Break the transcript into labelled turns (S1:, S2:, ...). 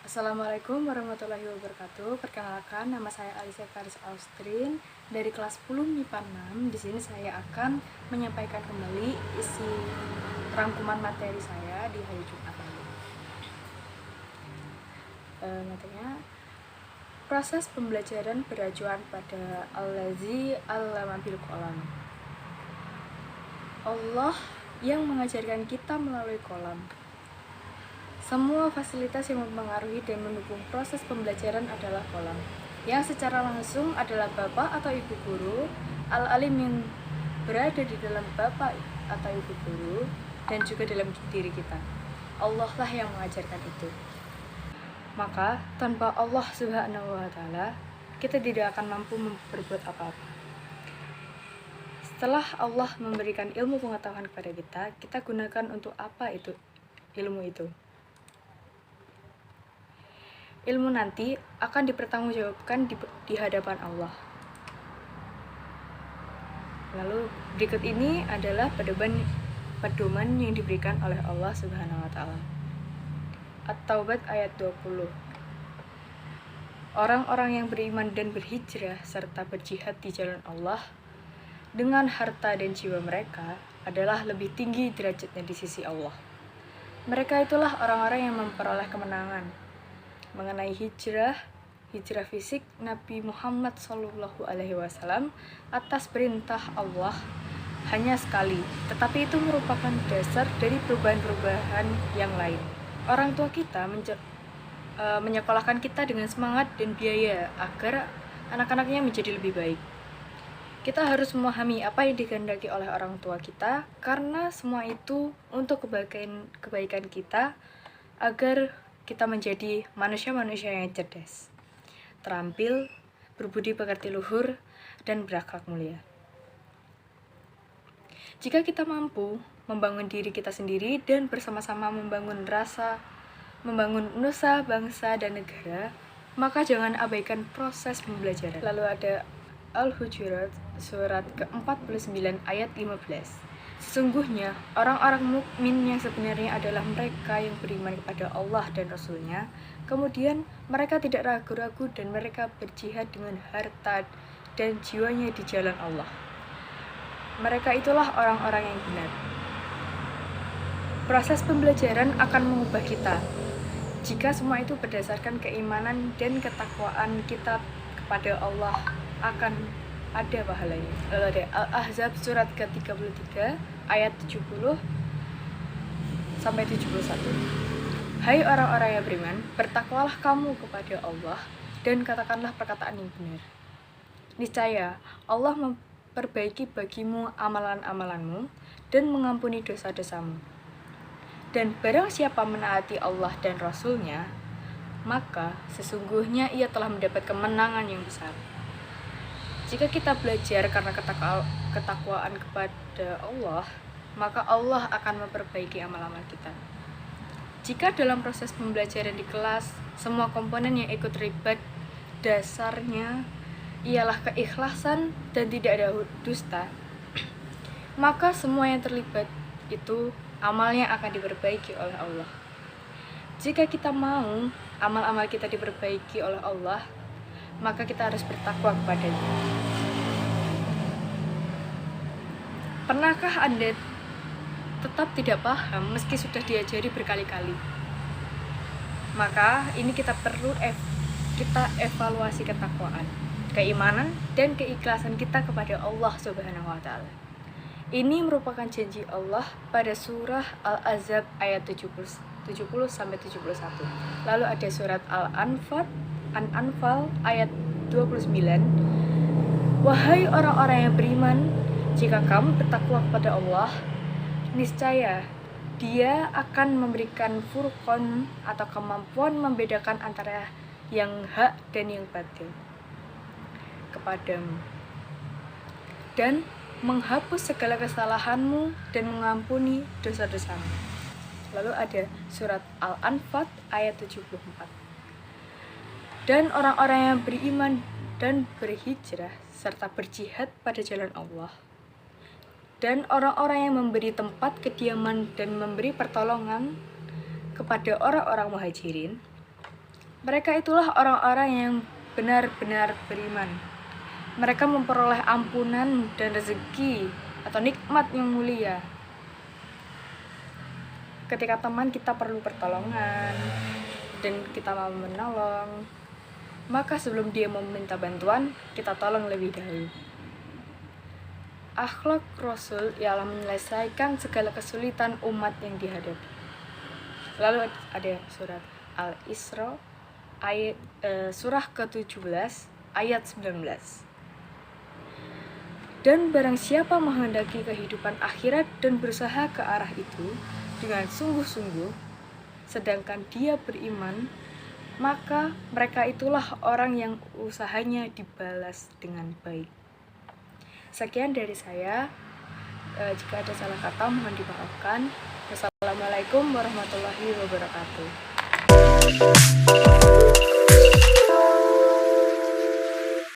S1: Assalamualaikum warahmatullahi wabarakatuh. Perkenalkan, nama saya Alicia Karis Austrin dari kelas 10 MIPA 6. Di sini saya akan menyampaikan kembali isi rangkuman materi saya di hari Jumat lalu. Materinya proses pembelajaran beracuan pada Allazi allama bil qalam. Allah yang mengajarkan kita melalui qalam. Semua fasilitas yang mempengaruhi dan mendukung proses pembelajaran adalah qalam, yang secara langsung adalah bapak atau ibu guru, al-alim yang berada di dalam bapak atau ibu guru, dan juga dalam diri kita. Allah lah yang mengajarkan itu. Maka, tanpa Allah Subhanahu wa Ta'ala, kita tidak akan mampu berbuat apa-apa. Setelah Allah memberikan ilmu pengetahuan kepada kita, kita gunakan untuk apa itu ilmu itu? Ilmu nanti akan dipertanggungjawabkan di hadapan Allah. Lalu berikut ini adalah pedoman yang diberikan oleh Allah Subhanahu wa Ta'ala. At-Taubat ayat 20. Orang-orang yang beriman dan berhijrah serta berjihad di jalan Allah dengan harta dan jiwa mereka adalah lebih tinggi derajatnya di sisi Allah. Mereka itulah orang-orang yang memperoleh kemenangan. Mengenai hijrah fisik Nabi Muhammad SAW atas perintah Allah hanya sekali, tetapi itu merupakan dasar dari perubahan-perubahan yang lain. Orang tua kita menyekolahkan kita dengan semangat dan biaya agar anak-anaknya menjadi lebih baik. Kita harus memahami apa yang dikehendaki oleh orang tua kita, karena semua itu untuk kebaikan kita, agar kita menjadi manusia-manusia yang cerdas, terampil, berbudi pekerti luhur, dan berakhlak mulia. Jika kita mampu membangun diri kita sendiri dan bersama-sama membangun nusa, bangsa, dan negara, maka jangan abaikan proses pembelajaran. Lalu ada Al-Hujurat surat ke-49 ayat 15. Sesungguhnya, orang-orang mukmin yang sebenarnya adalah mereka yang beriman kepada Allah dan Rasul-Nya, kemudian mereka tidak ragu-ragu dan mereka berjihad dengan harta dan jiwanya di jalan Allah. Mereka itulah orang-orang yang benar. Proses pembelajaran akan mengubah kita. Jika semua itu berdasarkan keimanan dan ketakwaan kita kepada Allah, akan ada pahalanya. Lalu ada Al-Ahzab surat ke-33 ayat 70 sampai 71. Hai orang-orang yang beriman, bertakwalah kamu kepada Allah dan katakanlah perkataan yang benar. Niscaya Allah memperbaiki bagimu amalan-amalanmu dan mengampuni dosa-dosamu. Dan barang siapa menaati Allah dan Rasul-Nya, maka sesungguhnya ia telah mendapat kemenangan yang besar. Jika kita belajar karena ketakwaan kepada Allah, maka Allah akan memperbaiki amal-amal kita. Jika dalam proses pembelajaran di kelas, semua komponen yang ikut terlibat dasarnya ialah keikhlasan dan tidak ada dusta, maka semua yang terlibat itu amalnya akan diperbaiki oleh Allah. Jika kita mau amal-amal kita diperbaiki oleh Allah, maka kita harus bertakwa kepadanya. Pernahkah Anda tetap tidak paham meski sudah diajari berkali-kali? Maka ini kita perlu kita evaluasi ketakwaan, keimanan, dan keikhlasan kita kepada Allah Subhanahu wa Ta'ala. Ini merupakan janji Allah pada surah Al-Ahzab ayat 70 sampai 71. Lalu ada surat Al-Anfal ayat 29. Wahai orang-orang yang beriman, jika kamu bertakwa kepada Allah, niscaya Dia akan memberikan furqan atau kemampuan membedakan antara yang hak dan yang batil kepadamu, dan menghapus segala kesalahanmu dan mengampuni dosa-dosamu. Lalu ada surat Al-Anfal ayat 74. Dan orang-orang yang beriman dan berhijrah serta berjihad pada jalan Allah, dan orang-orang yang memberi tempat kediaman dan memberi pertolongan kepada orang-orang muhajirin, Mereka itulah orang-orang yang benar-benar beriman. Mereka memperoleh ampunan dan rezeki atau nikmat yang mulia. Ketika teman kita perlu pertolongan dan kita mau menolong, maka sebelum dia meminta bantuan, kita tolong lebih dahulu. Akhlak Rasul ialah menyelesaikan segala kesulitan umat yang dihadapi. Lalu ada surat Al-Isra ayat surah ke-17 ayat 19. Dan barang siapa menghendaki kehidupan akhirat dan berusaha ke arah itu dengan sungguh-sungguh, sedangkan dia beriman, maka mereka itulah orang yang usahanya dibalas dengan baik. Sekian dari saya. Jika ada salah kata mohon dimaafkan. Wassalamualaikum warahmatullahi wabarakatuh.